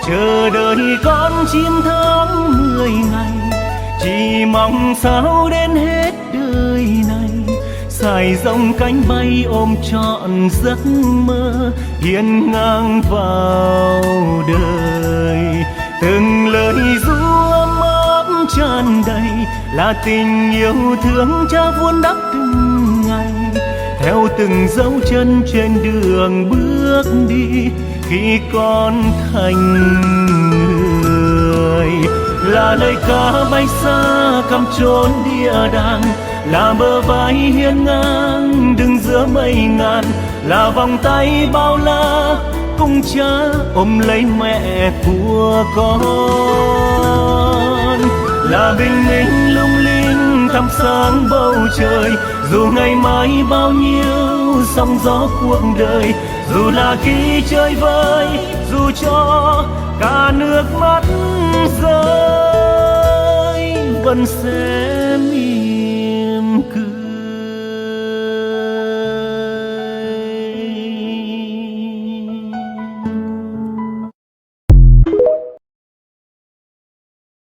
chờ đợi con chiến thắng 10 ngày, chỉ mong sao đến hết đời này. Dài dòng cánh bay ôm trọn giấc mơ hiên ngang vào đời. Từng lời ru ấm áp tràn đầy là tình yêu thương cha vun đắp từng ngày. Theo từng dấu chân trên đường bước đi khi con thành người, là lời ca bay xa cắm chốn địa đàng, là bờ vai hiên ngang đứng giữa mây ngàn, là vòng tay bao la cùng cha ôm lấy mẹ của con, là bình minh lung linh thắp sáng bầu trời. Dù ngày mai bao nhiêu sóng gió cuộc đời, dù là khi chơi vơi, dù cho cả nước mắt rơi, vẫn sẽ